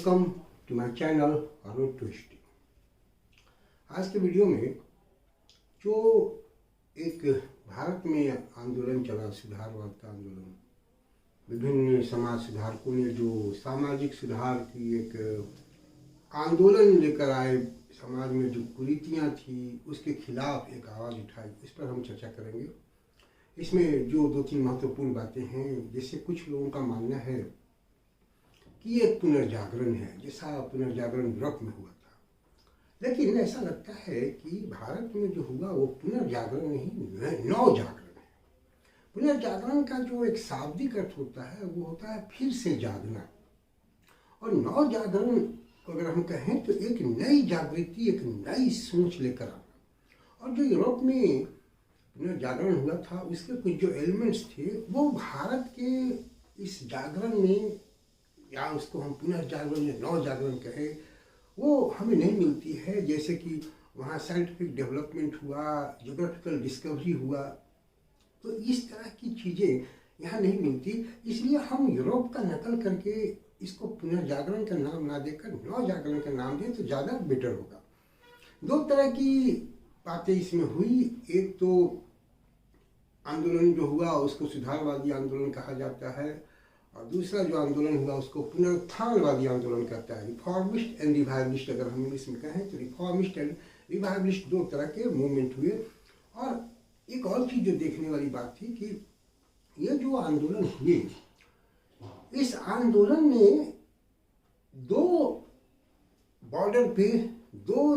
Welcome to my channel road to history. आज के video में जो एक भारत में आंदोलन चला, सुधारवाद का आंदोलन, विभिन्न समाज सुधारकों ने जो सामाजिक सुधार की एक आंदोलन लेकर आए, समाज में जो कुरीतियाँ थी उसके खिलाफ एक आवाज़ उठाई, इस पर हम चर्चा करेंगे। इसमें जो दो तीन महत्वपूर्ण बातें हैं, जैसे कुछ लोगों का मानना है कि ये पुनर्जागरण है, जैसा पुनर्जागरण यूरोप में हुआ था, लेकिन ऐसा लगता है कि भारत में जो हुआ वो पुनर्जागरण नहीं, नवजागरण है। पुनर्जागरण का जो एक शाब्दिक अर्थ होता है वो होता है फिर से जागना, और नवजागरण अगर हम कहें तो एक नई जागृति, एक नई सोच लेकर आना। और जो यूरोप में पुनर्जागरण हुआ था उसके कुछ जो एलिमेंट्स थे वो भारत के इस जागरण में, या उसको हम पुनर्जागरण या नव जागरण कहें, वो हमें नहीं मिलती है। जैसे कि वहाँ साइंटिफिक डेवलपमेंट हुआ, ज्योग्राफिकल डिस्कवरी हुआ, तो इस तरह की चीज़ें यहाँ नहीं मिलती। इसलिए हम यूरोप का नकल करके इसको पुनर्जागरण का नाम ना देकर नव जागरण का नाम दें तो ज़्यादा बेटर होगा। दो तरह की बातें इसमें हुई। एक तो आंदोलन जो हुआ उसको सुधारवादी आंदोलन कहा जाता है, और दूसरा जो आंदोलन हुआ उसको पुनरुत्थानवादी आंदोलन कहता है, रिफॉर्मिस्ट एंड रिवाइवलिस्ट। अगर हम इंग्लिश में कहें तो रिफॉर्मिस्ट एंड रिवाइवलिस्ट दो तरह के मूवमेंट हुए। और एक और चीज़ जो देखने वाली बात थी कि ये जो आंदोलन हुए, इस आंदोलन में दो बॉर्डर पे, दो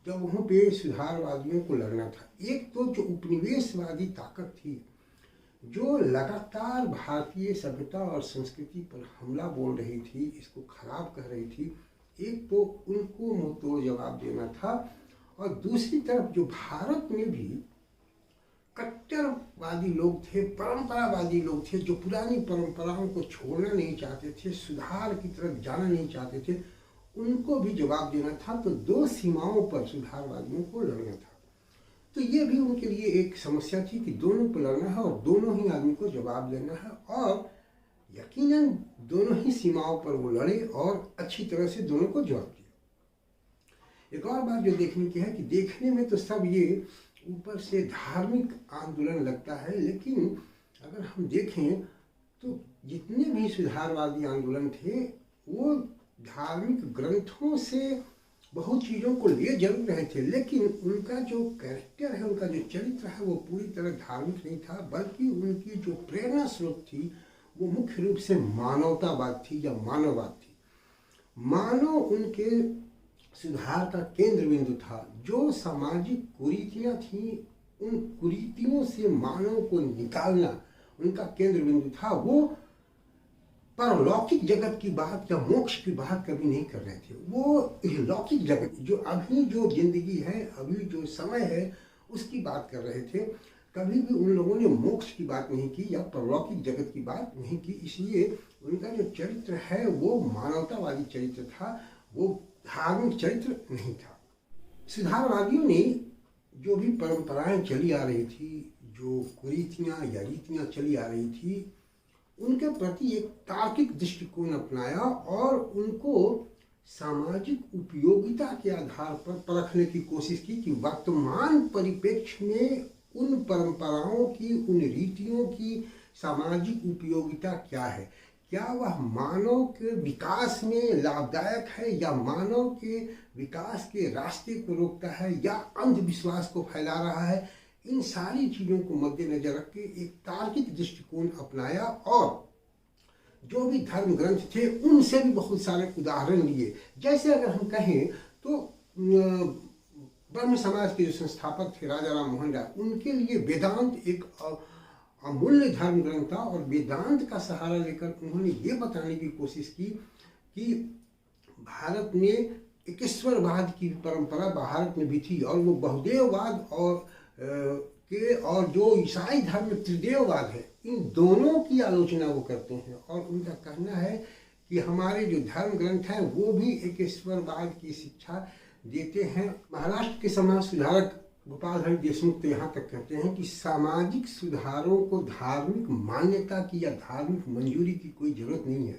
जगहों पे सुधारवादियों को लड़ना था। एक तो जो उपनिवेशवादी ताकत थी जो लगातार भारतीय सभ्यता और संस्कृति पर हमला बोल रही थी, इसको खराब कह रही थी, एक तो उनको मुंहतोड़ जवाब देना था। और दूसरी तरफ जो भारत में भी कट्टरवादी लोग थे, परंपरावादी लोग थे, जो पुरानी परंपराओं को छोड़ना नहीं चाहते थे, सुधार की तरफ जाना नहीं चाहते थे, उनको भी जवाब देना था। तो दो सीमाओं पर सुधारवादियों को लड़ना था। तो ये भी उनके लिए एक समस्या थी कि दोनों को लड़ना है और दोनों ही आदमी को जवाब देना है, और यकीनन दोनों ही सीमाओं पर वो लड़े और अच्छी तरह से दोनों को जवाब दिया। एक और बात जो देखने की है कि देखने में तो सब ये ऊपर से धार्मिक आंदोलन लगता है, लेकिन अगर हम देखें तो जितने भी सुधारवादी आंदोलन थे वो धार्मिक ग्रंथों से बहुत चीज़ों को लिए जरूर रहे थे, लेकिन उनका जो कैरेक्टर है, उनका जो चरित्र है वो पूरी तरह धार्मिक नहीं था, बल्कि उनकी जो प्रेरणा स्रोत थी वो मुख्य रूप से मानवतावाद थी या मानववाद थी। मानव उनके सुधार का केंद्र बिंदु था। जो सामाजिक कुरीतियाँ थीं, उन कुरीतियों से मानव को निकालना उनका केंद्र बिंदु था। वो परलौकिक जगत की बात या मोक्ष की बात कभी नहीं कर रहे थे। वो लौकिक जगत, जो अभी जो जिंदगी है, अभी जो समय है, उसकी बात कर रहे थे। कभी भी उन लोगों ने मोक्ष की बात नहीं की या परलौकिक जगत की बात नहीं की। इसलिए उनका जो चरित्र है वो मानवतावादी चरित्र था, वो धार्मिक चरित्र नहीं था। सुधारवादियों ने जो भी परंपराएं चली आ रही थी, जो कुरीतियाँ या रीतियाँ चली आ रही थी, उनके प्रति एक तार्किक दृष्टिकोण अपनाया और उनको सामाजिक उपयोगिता के आधार पर परखने की कोशिश की कि वर्तमान परिप्रेक्ष्य में उन परंपराओं की, उन रीतियों की सामाजिक उपयोगिता क्या है। क्या वह मानव के विकास में लाभदायक है, या मानव के विकास के रास्ते को रोकता है, या अंधविश्वास को फैला रहा है। इन सारी चीज़ों को मद्देनजर रख के एक तार्किक दृष्टिकोण अपनाया, और जो भी धर्म ग्रंथ थे उनसे भी बहुत सारे उदाहरण लिए। जैसे अगर हम कहें तो ब्रह्म समाज के जो संस्थापक थे राजा राम मोहन राय, उनके लिए वेदांत एक अमूल्य धर्म ग्रंथ था, और वेदांत का सहारा लेकर उन्होंने ये बताने की कोशिश की कि भारत में एक ईश्वरवाद की परंपरा भारत में भी थी, और वो बहुदेववाद और जो ईसाई धर्म त्रिदेववाद है, इन दोनों की आलोचना वो करते हैं। और उनका कहना है कि हमारे जो धर्म ग्रंथ हैं वो भी एक ईश्वरवाद की शिक्षा देते हैं। महाराष्ट्र के समाज सुधारक गोपाल हरि देशमुख तो यहाँ तक कहते हैं कि सामाजिक सुधारों को धार्मिक मान्यता की या धार्मिक मंजूरी की कोई जरूरत नहीं है,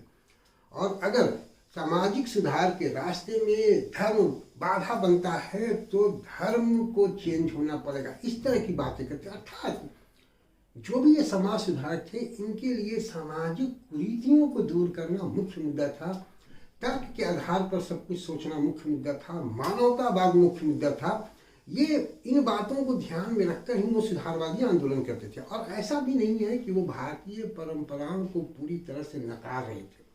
और अगर सामाजिक सुधार के रास्ते में धर्म बाधा बनता है तो धर्म को चेंज होना पड़ेगा, इस तरह की बातें करते हैं। अर्थात जो भी ये समाज सुधारक थे, इनके लिए सामाजिक कुरीतियों को दूर करना मुख्य मुद्दा था, तर्क के आधार पर सब कुछ सोचना मुख्य मुद्दा था, मानवतावाद मुख्य मुद्दा था। ये इन बातों को ध्यान में रखकर ही वो सुधारवादी आंदोलन करते थे। और ऐसा भी नहीं है कि वो भारतीय परंपराओं को पूरी तरह से नकार रहे थे।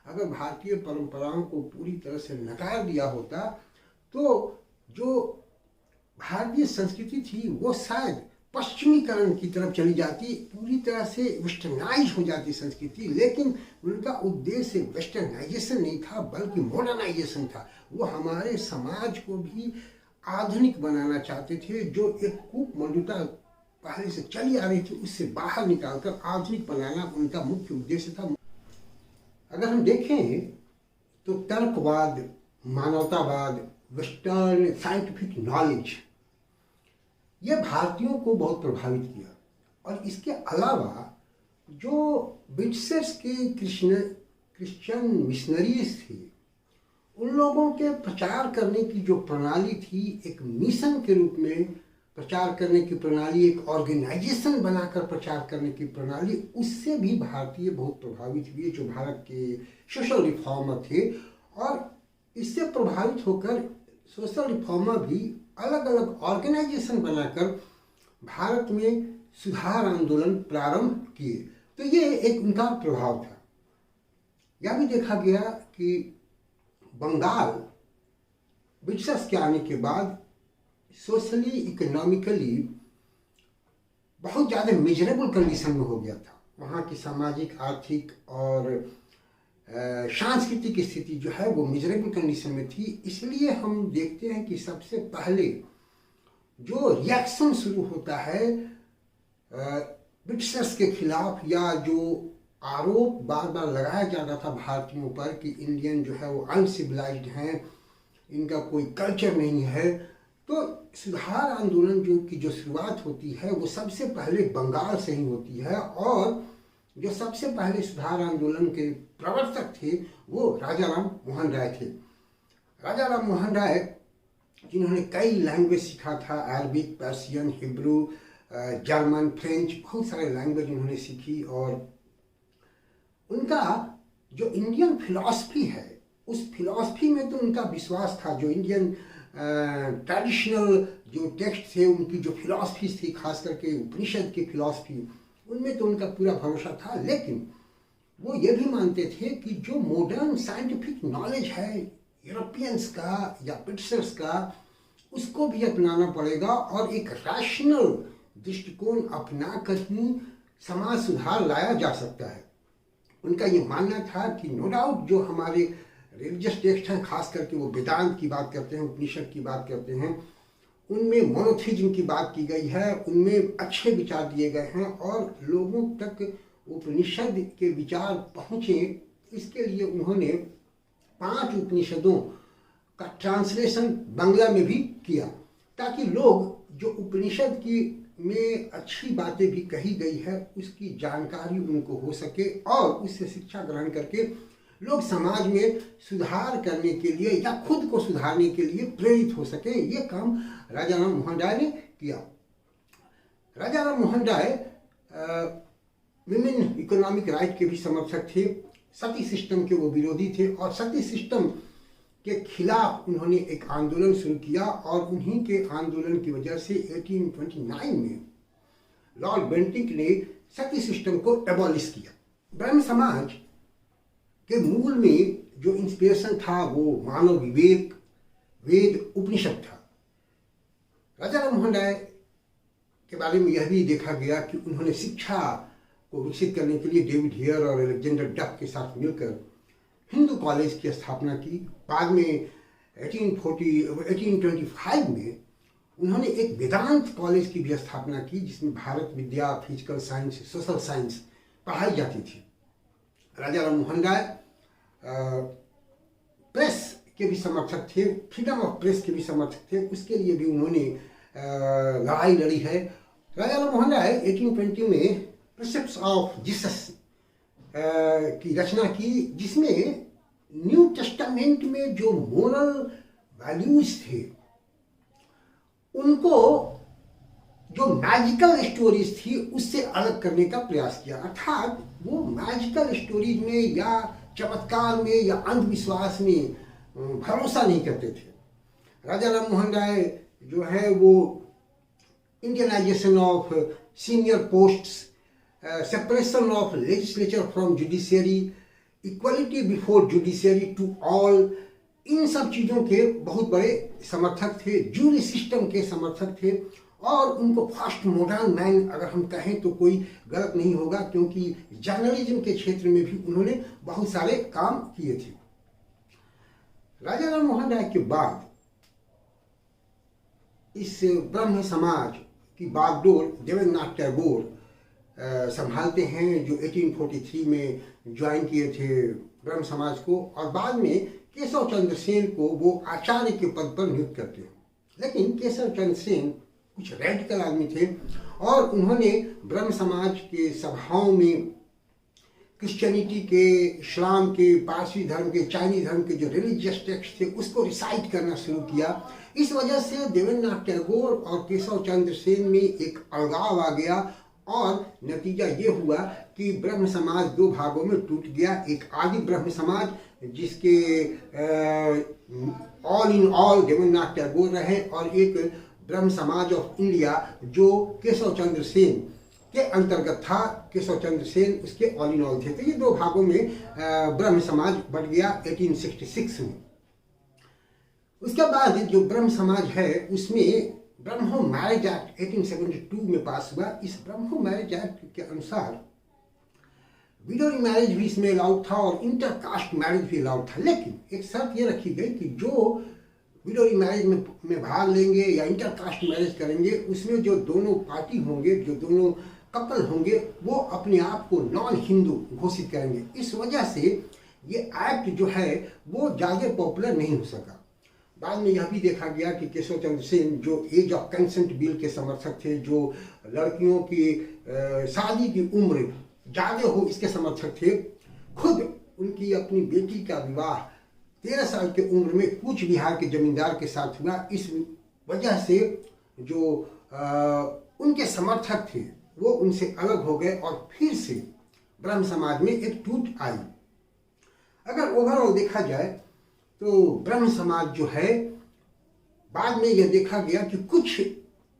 अगर भारतीय परंपराओं को पूरी तरह से नकार दिया होता तो जो भारतीय संस्कृति थी वो शायद पश्चिमीकरण की तरफ चली जाती, पूरी तरह से वेस्टर्नाइज हो जाती संस्कृति। लेकिन उनका उद्देश्य वेस्टर्नाइजेशन नहीं था बल्कि मॉडर्नाइजेशन था। वो हमारे समाज को भी आधुनिक बनाना चाहते थे। जो एक कूपमंडुता पहले से चली आ रही थी उससे बाहर निकालकर आधुनिक बनाना उनका मुख्य उद्देश्य था। अगर हम देखें तो तर्कवाद, मानवतावाद, वेस्टर्न साइंटिफिक नॉलेज, ये भारतीयों को बहुत प्रभावित किया। और इसके अलावा जो ब्रिटिशर्स के क्रिश्चियन मिशनरीज थे, उन लोगों के प्रचार करने की जो प्रणाली थी, एक मिशन के रूप में प्रचार करने की प्रणाली, एक ऑर्गेनाइजेशन बनाकर प्रचार करने की प्रणाली, उससे भी भारतीय बहुत प्रभावित हुए जो भारत के सोशल रिफॉर्मर थे। और इससे प्रभावित होकर सोशल रिफॉर्मर भी अलग अलग ऑर्गेनाइजेशन बनाकर भारत में सुधार आंदोलन प्रारंभ किए। तो ये एक उनका प्रभाव था। यह भी देखा गया कि बंगाल ब्रिटिशर्स के आने के बाद सोशली इकोनॉमिकली बहुत ज़्यादा मिजरेबल कंडीशन में हो गया था। वहाँ की सामाजिक, आर्थिक और सांस्कृतिक स्थिति जो है वो मिजरेबल कंडीशन में थी। इसलिए हम देखते हैं कि सबसे पहले जो रिएक्शन शुरू होता है ब्रिटिशर्स के खिलाफ, या जो आरोप बार बार लगाया जाता था भारतीयों पर कि इंडियन जो है वो अनसिविलाइज्ड हैं, इनका कोई कल्चर नहीं है, तो सुधार आंदोलन जो शुरुआत होती है वो सबसे पहले बंगाल से ही होती है। और जो सबसे पहले सुधार आंदोलन के प्रवर्तक थे वो राजा राम मोहन राय थे। राजा राम मोहन राय जिन्होंने कई लैंग्वेज सीखा था, Arabic, Persian, Hebrew, German, French, बहुत सारे लैंग्वेज उन्होंने सीखी। और उनका जो इंडियन फिलॉसफी है, उस फिलॉसफी में तो उनका विश्वास था। जो इंडियन ट्रेडिशनल जो टेक्स्ट थे, उनकी जो फिलॉसफी थी, खास करके उपनिषद की फिलॉसफी, उनमें तो उनका पूरा भरोसा था। लेकिन वो ये भी मानते थे कि जो मॉडर्न साइंटिफिक नॉलेज है यूरोपियंस का या ब्रिटिशर्स का, उसको भी अपनाना पड़ेगा और एक रैशनल दृष्टिकोण अपना कर ही समाज सुधार लाया जा सकता है। उनका ये मानना था कि नो डाउट जो हमारे रिलीजियस टेक्स्ट हैं, खास करके वो वेदांत की बात करते हैं, उपनिषद की बात करते हैं, उनमें मोनोथिज्म की बात की गई है, उनमें अच्छे विचार दिए गए हैं और लोगों तक उपनिषद के विचार पहुँचे। इसके लिए उन्होंने 5 उपनिषदों का ट्रांसलेशन बांग्ला में भी किया, ताकि लोग जो उपनिषद की में अच्छी बातें भी कही गई है उसकी जानकारी उनको हो सके और उससे शिक्षा ग्रहण करके लोग समाज में सुधार करने के लिए या खुद को सुधारने के लिए प्रेरित हो सके। ये काम राजा राम मोहन राय ने किया। राजा Ram Mohan Roy women economic right के भी समर्थक थे, सती सिस्टम के वो विरोधी थे और सती सिस्टम के खिलाफ उन्होंने एक आंदोलन शुरू किया। और उन्हीं के आंदोलन की वजह से 1829 में लॉर्ड बेंटिक ने सती सिस्टम को एबॉलिश किया। ब्रह्म समाज के मूल में जो इंस्पिरेशन था वो मानव विवेक, वेद, उपनिषद था। राजा राम मोहन राय के बारे में यह भी देखा गया कि उन्होंने शिक्षा को विकसित करने के लिए डेविड हेयर और अलेक्जेंडर डक के साथ मिलकर हिंदू कॉलेज की स्थापना की। बाद में 1825 में उन्होंने एक वेदांत कॉलेज की भी स्थापना की, जिसमें भारत विद्या, फिजिकल साइंस, सोशल साइंस पढ़ाई जाती थी। राजा राम मोहन राय प्रेस के भी समर्थक थे, फ्रीडम ऑफ प्रेस के भी समर्थक थे, उसके लिए भी उन्होंने लड़ाई लड़ी है। राजा राम मोहन राय 1820 में प्रिसेप्ट्स ऑफ जीसस की रचना की, जिसमें न्यू टेस्टामेंट में जो मोरल वैल्यूज थे उनको जो मैजिकल स्टोरीज थी उससे अलग करने का प्रयास किया। अर्थात वो मैजिकल स्टोरीज में या चमत्कार में या अंधविश्वास में भरोसा नहीं करते थे। राजा राम मोहन राय जो है वो Indianisation of senior posts, separation of legislature from judiciary, equality before judiciary to all, इन सब चीज़ों के बहुत बड़े समर्थक थे, जूरी सिस्टम के समर्थक थे। और उनको फर्स्ट मॉडर्न मैन अगर हम कहें तो कोई गलत नहीं होगा, क्योंकि जर्नलिज्म के क्षेत्र में भी उन्होंने बहुत सारे काम किए थे। राजा राम मोहन राय के बाद इस ब्रह्म समाज की बागडोर देवेंद्रनाथ टैगोर संभालते हैं, जो 1843 में ज्वाइन किए थे ब्रह्म समाज को, और बाद में केशव चंद्र सेन को वो आचार्य के पद पर नियुक्त करते हैं। लेकिन केशव चंद्र सेन कुछ रेडिकल आदमी थे और उन्होंने ब्रह्म समाज के सभाओं में क्रिश्चियनिटी के, इस्लाम के, पारसी धर्म के, चाइनीज धर्म के जो रिलीजियस टेक्स्ट थे उसको रिसाइट करना शुरू किया। इस वजह से देवेंद्रनाथ टैगोर और केशव चंद्र सेन में एक अलगाव आ गया और नतीजा ये हुआ कि ब्रह्म समाज दो भागों में टूट गया। एक आदि ब्रह्म समाज जिसके all in all Debendranath Tagore रहे, और एक ब्रह्म समाज ऑफ इंडिया जो केशव चंद्र सेन के अंतर्गत था। केशव चंद्र सेन उसके ऑल इन ऑल थे। तो ये दो भागों में ब्रह्म समाज बट गया 1866 में। उसके बाद जो ब्रह्म समाज है उसमें ब्रह्मो मैरिज एक्ट 1872 में पास हुआ। इस ब्रह्मो मैरिज एक्ट के अनुसार विडो मैरिज भी इसमें अलाउड था और इंटरकास्ट मैरिज भी अलाउड था। लेकिन एक शर्त ये रखी गई कि जो विडो मैरिज में भाग लेंगे या इंटरकास्ट मैरिज करेंगे उसमें जो दोनों पार्टी होंगे, जो दोनों कपल होंगे, वो अपने आप को नॉन हिंदू घोषित करेंगे। इस वजह से ये एक्ट जो है वो ज़्यादा पॉपुलर नहीं हो सका। बाद में यह भी देखा गया कि केशव चंद्र सेन जो एज ऑफ कंसेंट बिल के समर्थक थे, जो लड़कियों की शादी की उम्र ज़्यादा हो इसके समर्थक थे, खुद उनकी अपनी बेटी का विवाह 13 साल की उम्र में कूच बिहार के जमींदार के साथ हुआ। इस वजह से जो उनके समर्थक थे वो उनसे अलग हो गए और फिर से ब्रह्म समाज में एक टूट आई। अगर ओवरऑल देखा जाए तो ब्रह्म समाज जो है बाद में यह देखा गया कि कुछ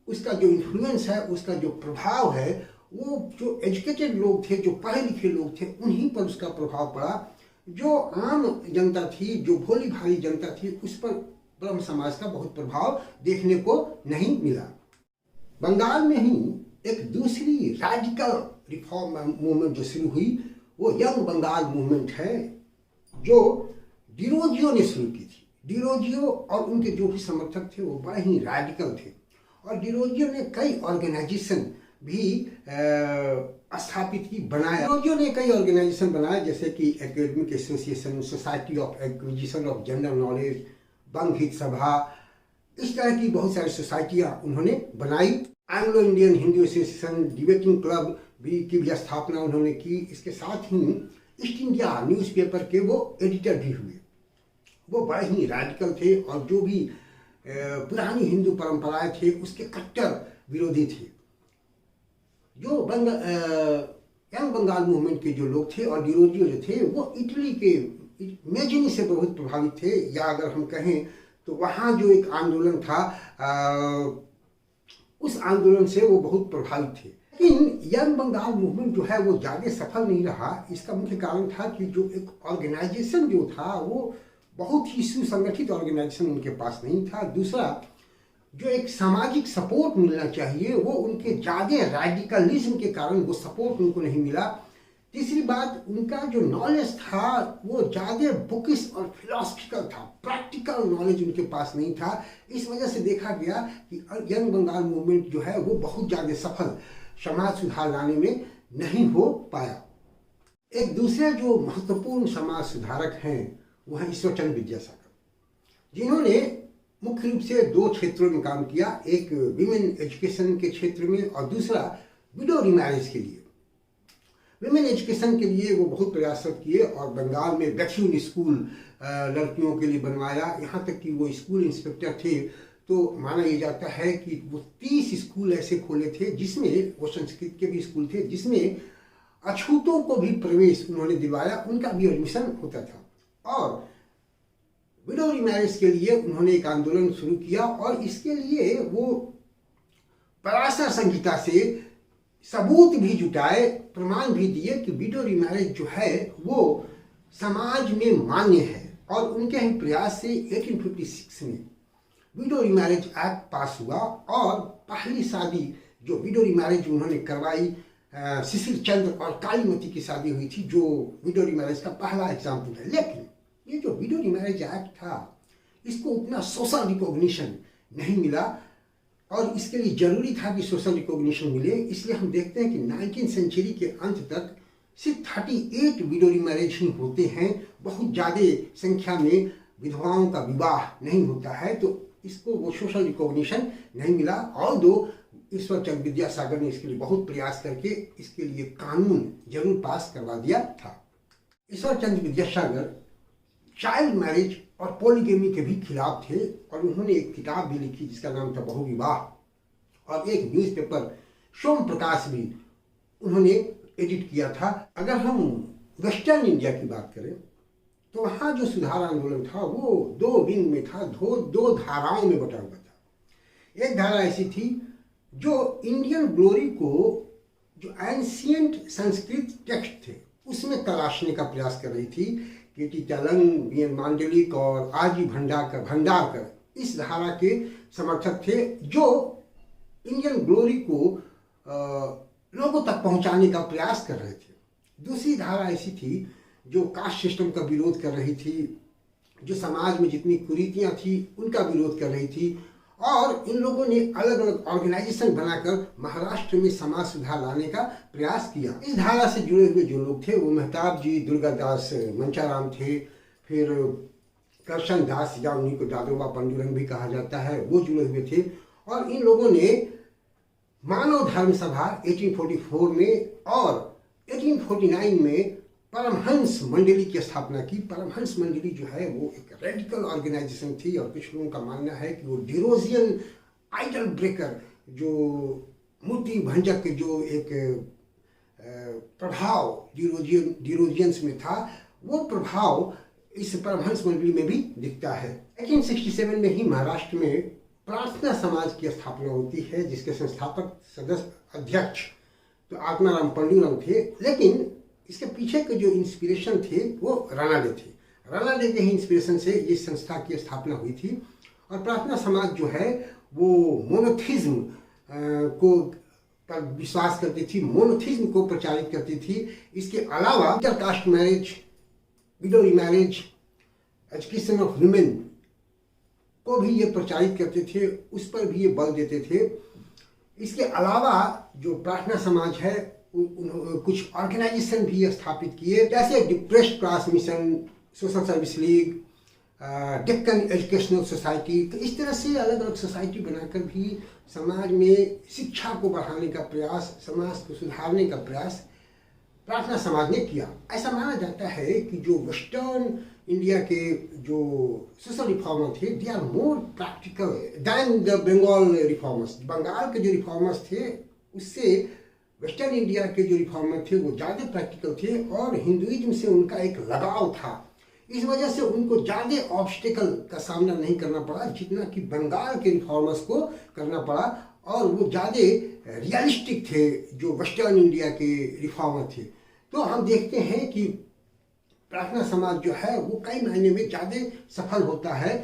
उसका जो इन्फ्लुएंस है, उसका जो प्रभाव है, वो जो एजुकेटेड लोग थे, जो पढ़े लिखे लोग थे, उन्हीं पर उसका प्रभाव पड़ा। जो आम जनता थी, जो भोली भाली जनता थी, उस पर ब्रह्म समाज का बहुत प्रभाव देखने को नहीं मिला। बंगाल में ही एक दूसरी रेडिकल रिफॉर्म मूवमेंट जो शुरू हुई वो यंग बंगाल मूवमेंट है, जो डिरोजियो ने शुरू की थी। डिरोजियो और उनके जो भी समर्थक थे वो बड़े ही रेडिकल थे और डिरोजियो ने कई ऑर्गेनाइजेशन भी स्थापित की, बनाया। डिरोजियो ने कई ऑर्गेनाइजेशन बनाए जैसे कि academic association, society of acquisition of general knowledge, बंग हित सभा, इस तरह की बहुत सारी सोसाइटियाँ उन्होंने बनाई। Anglo Indian Hindu association, debating club की भी स्थापना उन्होंने की। इसके साथ ही ईस्ट इंडिया न्यूज़पेपर के वो एडिटर भी हुए। वो बड़े ही रेडिकल थे और जो भी पुरानी हिंदू परंपराएं थे उसके कट्टर विरोधी थे। जो यंग बंगाल मूवमेंट के जो लोग थे और डिरोजियो जो थे वो इटली के मेजिनी से बहुत प्रभावित थे, या अगर हम कहें तो वहाँ जो एक आंदोलन था उस आंदोलन से वो बहुत प्रभावित थे। लेकिन यंग बंगाल मूवमेंट जो है वो ज़्यादा सफल नहीं रहा। इसका मुख्य कारण था कि जो एक ऑर्गेनाइजेशन जो था वो बहुत ही सुसंगठित ऑर्गेनाइजेशन उनके पास नहीं था। दूसरा, जो एक सामाजिक सपोर्ट मिलना चाहिए वो उनके ज़्यादा रेडिकलिज्म के कारण वो सपोर्ट उनको नहीं मिला। तीसरी बात, उनका जो नॉलेज था वो ज़्यादा बुकिश और फिलोसफिकल था, प्रैक्टिकल नॉलेज उनके पास नहीं था। इस वजह से देखा गया कि यंग बंगाल मूवमेंट जो है वो बहुत ज़्यादा सफल समाज सुधार लाने में नहीं हो पाया। एक दूसरे जो महत्वपूर्ण समाज सुधारक हैं वो है ईश्वरचंद्र विद्यासागर, जिन्होंने मुख्य रूप से दो क्षेत्रों में काम किया, एक विमेन एजुकेशन के क्षेत्र में और दूसरा विडो रीमैरिज के लिए। विमेन एजुकेशन के लिए वो बहुत प्रयासरत किए और बंगाल में बेथुन स्कूल लड़कियों के लिए बनवाया। यहाँ तक कि वो स्कूल इंस्पेक्टर थे तो माना यह जाता है कि वो 30 स्कूल ऐसे खोले थे जिसमें वो संस्कृत के भी स्कूल थे जिसमें अछूतों को भी प्रवेश उन्होंने दिलवाया, उनका भी एडमिशन होता था। और विडो रीमैरिज के लिए उन्होंने एक आंदोलन शुरू किया और इसके लिए वो पराशर संहिता से सबूत भी जुटाए, प्रमाण भी दिए कि विडो रीमैरिज जो है वो समाज में मान्य है। और उनके ही प्रयास से 1856 में विडो रीमैरिज एक्ट पास हुआ और पहली शादी जो विडो रीमैरिज उन्होंने करवाई शिशिर चंद्र और कालीमती की शादी हुई थी, जो विडो रीमैरिज का पहला एग्जाम्पल है। लेकिन ये जो विडो रीमैरिज एक्ट था इसको उतना सोशल रिकॉग्निशन नहीं मिला और इसके लिए जरूरी था कि सोशल रिकॉग्निशन मिले। इसलिए हम देखते हैं कि 19वीं सेंचुरी के अंत तक सिर्फ 38 विडो रीमैरिज ही होते हैं, बहुत ज़्यादा संख्या में विधवाओं का विवाह नहीं होता है, तो इसको वो सोशल रिकॉग्निशन नहीं मिला। और दो ईश्वर चंद्र विद्यासागर ने इसके लिए बहुत प्रयास करके इसके लिए कानून जरूर पास करवा दिया था। ईश्वर चंद्र विद्यासागर चाइल्ड मैरिज और पॉलीगेमी के भी खिलाफ थे और उन्होंने एक किताब भी लिखी जिसका नाम था बहुविवाह, और एक न्यूज़पेपर सोम प्रकाश भी उन्होंने एडिट किया था। अगर हम वेस्टर्न इंडिया की बात करें तो वहाँ जो सुधार आंदोलन था वो 2 विंग में था, दो धाराओं में बटा हुआ था। एक धारा ऐसी थी जो इंडियन ग्लोरी को जो एंशियंट संस्कृत टेक्स्ट थे उसमें तलाशने का प्रयास कर रही थी। केटी तेलंग, वी.एन. मांडलिक और आर.जी. भंडारकर इस धारा के समर्थक थे जो इंडियन ग्लोरी को लोगों तक पहुंचाने का प्रयास कर रहे थे। दूसरी धारा ऐसी थी जो कास्ट सिस्टम का विरोध कर रही थी, जो समाज में जितनी कुरीतियां थी उनका विरोध कर रही थी, और इन लोगों ने अलग अलग ऑर्गेनाइजेशन बनाकर महाराष्ट्र में समाज सुधार लाने का प्रयास किया। इस धारा से जुड़े हुए जो लोग थे वो मेहताब जी, दुर्गादास मंचाराम थे, फिर कृष्ण दास या उन्हीं को दादोबा पंडुरंग भी कहा जाता है, वो जुड़े हुए थे। और इन लोगों ने मानव धर्म सभा 1844 में और 1849 में परमहंस मंडली की स्थापना की। परमहंस मंडली जो है वो एक रेडिकल ऑर्गेनाइजेशन थी और कुछ लोगों का मानना है कि वो डिरोजियन आइडल ब्रेकर, जो मूर्ति भंजक के जो एक प्रभाव डिरोजियंस में था, वो प्रभाव इस परमहंस मंडली में भी दिखता है। 1867 में ही महाराष्ट्र में प्रार्थना समाज की स्थापना होती है जिसके संस्थापक सदस्य अध्यक्ष तो आत्माराम पंडुरंग थे। लेकिन इसके पीछे के जो इंस्पिरेशन थे वो रानाडे थे। रानाडे के ही इंस्पिरेशन से ये संस्था की स्थापना हुई थी। और प्रार्थना समाज जो है वो मोनोथिज्म को पर विश्वास करती थी, मोनोथिज्म को प्रचारित करती थी। इसके अलावा intercaste marriage, window remarriage, education of women को भी ये प्रचारित करते थे, उस पर भी ये बल देते थे। इसके अलावा जो प्रार्थना समाज है कुछ ऑर्गेनाइजेशन भी स्थापित किए, जैसे depressed class mission, social service league, Deccan educational society. तो इस तरह से अलग अलग सोसाइटी बनाकर भी समाज में शिक्षा को बढ़ाने का प्रयास, समाज को सुधारने का प्रयास प्रार्थना समाज ने किया। ऐसा माना जाता है कि जो वेस्टर्न इंडिया के जो सोशल रिफॉर्मर थे they are more practical than the Bengal reformers. Bengal के जो रिफॉर्मर्स थे उससे वेस्टर्न इंडिया के जो रिफॉर्मर थे वो ज़्यादा प्रैक्टिकल थे और हिंदुइज्म से उनका एक लगाव था। इस वजह से उनको ज़्यादा ऑब्स्टिकल का सामना नहीं करना पड़ा जितना कि बंगाल के रिफॉर्मर्स को करना पड़ा, और वो ज़्यादा रियलिस्टिक थे जो वेस्टर्न इंडिया के रिफॉर्मर थे। तो हम देखते हैं कि प्रार्थना समाज जो है वो कई मायने में ज़्यादा सफल होता है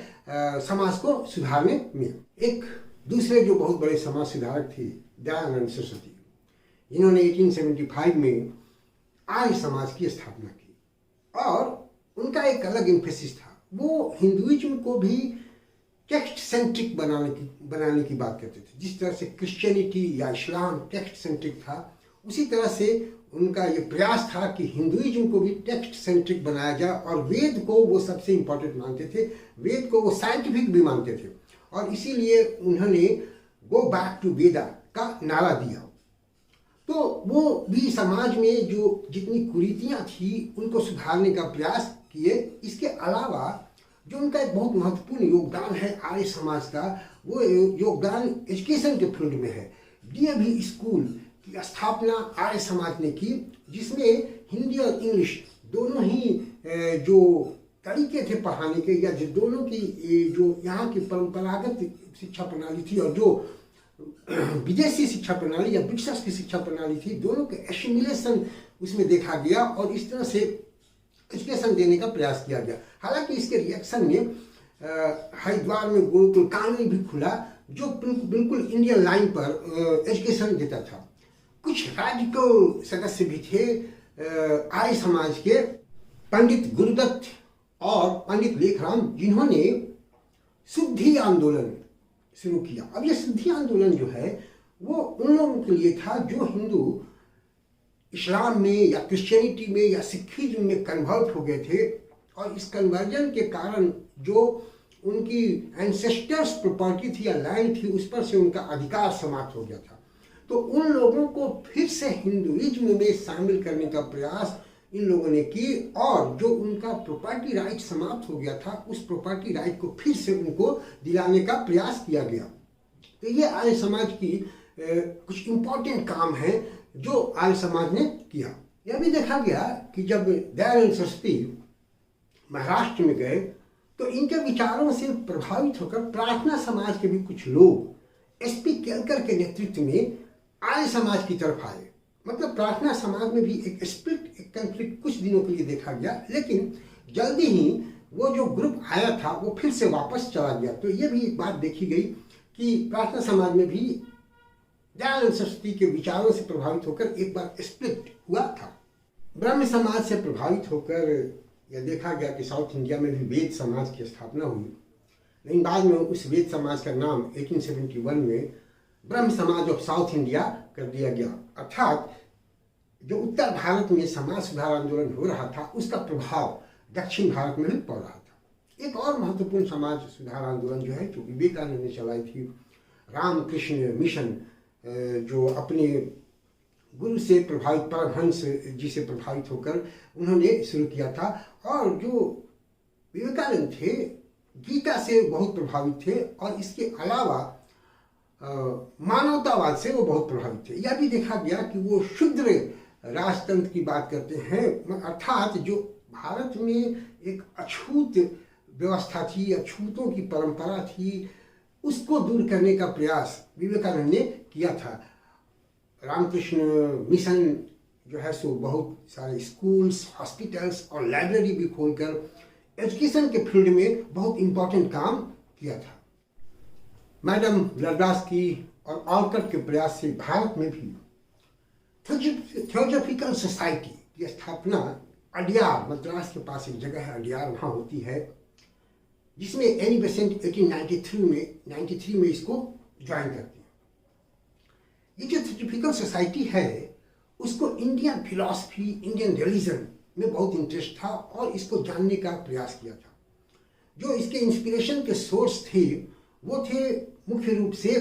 समाज को सुधारने में। एक दूसरे जो बहुत बड़े समाज सुधारक थे दयानंद सरस्वती, इन्होंने 1875 में आर्य समाज की स्थापना की और उनका एक अलग एम्फेसिस था। वो हिंदुइज्म को भी टेक्स्ट सेंट्रिक बनाने की बात करते थे। जिस तरह से क्रिश्चियनिटी या इस्लाम टेक्स्ट सेंट्रिक था, उसी तरह से उनका ये प्रयास था कि हिंदुइज्म को भी टेक्स्ट सेंट्रिक बनाया जाए और वेद को वो सबसे इम्पोर्टेंट मानते थे, वेद को वो साइंटिफिक भी मानते थे, और इसीलिए उन्होंने गो बैक टू वेदा का नारा दिया। तो वो भी समाज में जो जितनी कुरीतियां थी उनको सुधारने का प्रयास किए। इसके अलावा जो उनका एक बहुत महत्वपूर्ण योगदान है आर्य समाज का, वो योगदान एजुकेशन के फील्ड में है। डीएवी स्कूल की स्थापना आर्य समाज ने की, जिसमें हिंदी और इंग्लिश दोनों ही जो तरीके थे पढ़ाने के, या जो दोनों की जो यहाँ की परंपरागत शिक्षा प्रणाली थी और जो विदेशी शिक्षा प्रणाली या ब्रिटिश की शिक्षा प्रणाली थी, दोनों के एसिमिलेशन उसमें देखा गया और इस तरह से एजुकेशन देने का प्रयास किया गया। हालांकि इसके रिएक्शन में हरिद्वार में गुरुकुल कॉलेज भी खुला, जो बिल्कुल इंडियन लाइन पर एजुकेशन देता था। कुछ राजकीय सदस्य भी थे आर्य समाज के, पंडित गुरुदत्त और पंडित लेखराम, जिन्होंने शुद्धि आंदोलन शुरू किया। अब ये शुद्धि आंदोलन जो है वो उन लोगों के लिए था जो हिंदू इस्लाम में या क्रिश्चियनिटी में या सिखिज्म में कन्वर्ट हो गए थे, और इस कन्वर्जन के कारण जो उनकी एंसेस्टर्स प्रॉपर्टी थी या लैंड थी, उस पर से उनका अधिकार समाप्त हो गया था। तो उन लोगों को फिर से हिंदुइज्म में शामिल करने का प्रयास इन लोगों ने की, और जो उनका प्रॉपर्टी राइट समाप्त हो गया था, उस प्रॉपर्टी राइट को फिर से उनको दिलाने का प्रयास किया गया। तो ये आर्य समाज की कुछ इम्पोर्टेंट काम है जो आर्य समाज ने किया। यह भी देखा गया कि जब दयानंद सरस्वती महाराष्ट्र में गए तो इनके विचारों से प्रभावित होकर प्रार्थना समाज के भी कुछ लोग एसपी केलकर के नेतृत्व में आर्य समाज की तरफ आए। मतलब प्रार्थना समाज में भी एक स्प्लिट, एक कंफ्लिक्ट कुछ दिनों के लिए देखा गया, लेकिन जल्दी ही वो जो ग्रुप आया था वो फिर से वापस चला गया। तो ये भी एक बात देखी गई कि प्रार्थना समाज में भी दयानंद सरस्वती के विचारों से प्रभावित होकर एक बार स्प्लिट हुआ था। ब्रह्म समाज से प्रभावित होकर यह देखा गया कि साउथ इंडिया में भी वेद समाज की स्थापना हुई, लेकिन बाद में उस वेद समाज का नाम 1871 में ब्रह्म समाज ऑफ साउथ इंडिया कर दिया गया। अर्थात जो उत्तर भारत में समाज सुधार आंदोलन हो रहा था उसका प्रभाव दक्षिण भारत में भी पड़ रहा था। एक और महत्वपूर्ण समाज सुधार आंदोलन जो है, जो विवेकानंद ने चलाई थी, रामकृष्ण मिशन, जो अपने गुरु से प्रभावित, परमहंस जी से प्रभावित होकर उन्होंने शुरू किया था। और जो विवेकानंद थे गीता से बहुत प्रभावित थे, और इसके अलावा मानवतावाद से वो बहुत प्रभावित थे। यह भी देखा गया कि वो शूद्र राजतंत्र की बात करते हैं, अर्थात जो भारत में एक अछूत व्यवस्था थी, अछूतों की परंपरा थी, उसको दूर करने का प्रयास विवेकानंद ने किया था। रामकृष्ण मिशन जो है सो बहुत सारे स्कूल्स, हॉस्पिटल्स और लाइब्रेरी भी खोलकर एजुकेशन के फील्ड में बहुत इम्पोर्टेंट काम किया था। मैडम ब्लavatsky और ऑलकट के प्रयास से भारत में भी थियोजॉफिकल सोसाइटी की स्थापना अडियार, मद्रास के पास एक जगह है अडियार, वहाँ होती है, जिसमें एनी बेसेंट 1893 में इसको ज्वाइन करती है। ये जो थियोजॉफिकल सोसाइटी है उसको इंडियन फिलॉसफी, इंडियन रिलीजन में बहुत इंटरेस्ट था और इसको जानने का प्रयास किया था। जो इसके इंस्पिरेशन के सोर्स थे वो थे मुख्य रूप से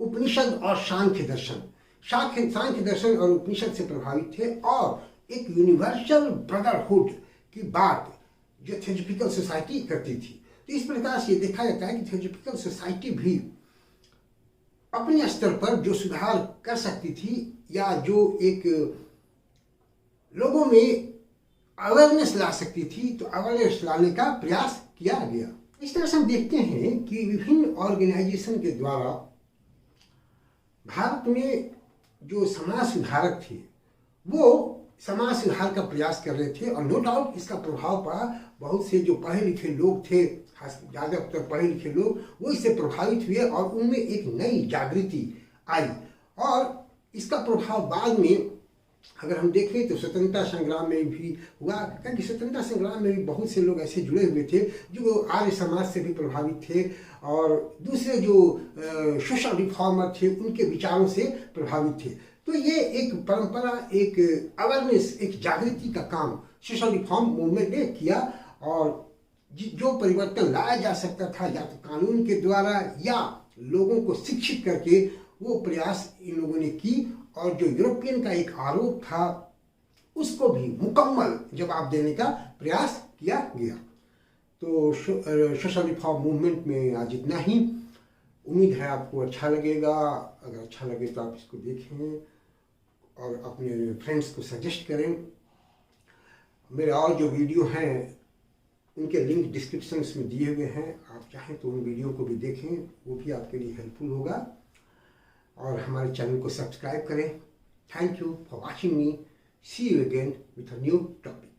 उपनिषद और सांख्य दर्शन। सांख्य दर्शन और उपनिषद से प्रभावित थे, और एक यूनिवर्सल ब्रदरहुड की बात जो थियोजॉफिकल सोसाइटी करती थी। तो इस प्रकार से देखा जाता है कि थियोजॉफिकल सोसाइटी भी अपने स्तर पर जो सुधार कर सकती थी, या जो एक लोगों में अवेयरनेस ला सकती थी, तो अवेयरनेस लाने का प्रयास किया गया। इस तरह से हम देखते हैं कि विभिन्न ऑर्गेनाइजेशन के द्वारा भारत में जो समाज सुधारक थे वो समाज सुधार का प्रयास कर रहे थे, और नो डाउट इसका प्रभाव पड़ा। बहुत से जो पढ़े लिखे लोग थे, ज़्यादातर पढ़े लिखे लोग, वो इससे प्रभावित हुए और उनमें एक नई जागृति आई, और इसका प्रभाव बाद में अगर हम देखें तो स्वतंत्रता संग्राम में भी हुआ, क्योंकि स्वतंत्रता संग्राम में भी बहुत से लोग ऐसे जुड़े हुए थे जो आर्य समाज से भी प्रभावित थे, और दूसरे जो सोशल रिफॉर्मर थे उनके विचारों से प्रभावित थे। तो ये एक परंपरा, एक अवेयरनेस, एक जागृति का काम सोशल रिफॉर्म मूवमेंट ने किया, और जो परिवर्तन लाया जा सकता था या तो कानून के द्वारा या लोगों को शिक्षित करके, वो प्रयास इन लोगों ने की, और जो यूरोपियन का एक आरोप था उसको भी मुकम्मल जवाब देने का प्रयास किया गया। तो सोशल रिफॉर्म मूवमेंट में आज इतना ही। उम्मीद है आपको अच्छा लगेगा। अगर अच्छा लगे तो आप इसको देखें और अपने फ्रेंड्स को सजेस्ट करें। मेरे और जो वीडियो हैं उनके लिंक डिस्क्रिप्शन में दिए हुए हैं, आप चाहें तो उन वीडियो को भी देखें, वो भी आपके लिए हेल्पफुल होगा। और हमारे चैनल को सब्सक्राइब करें। Thank you for watching me. See you again with a new topic.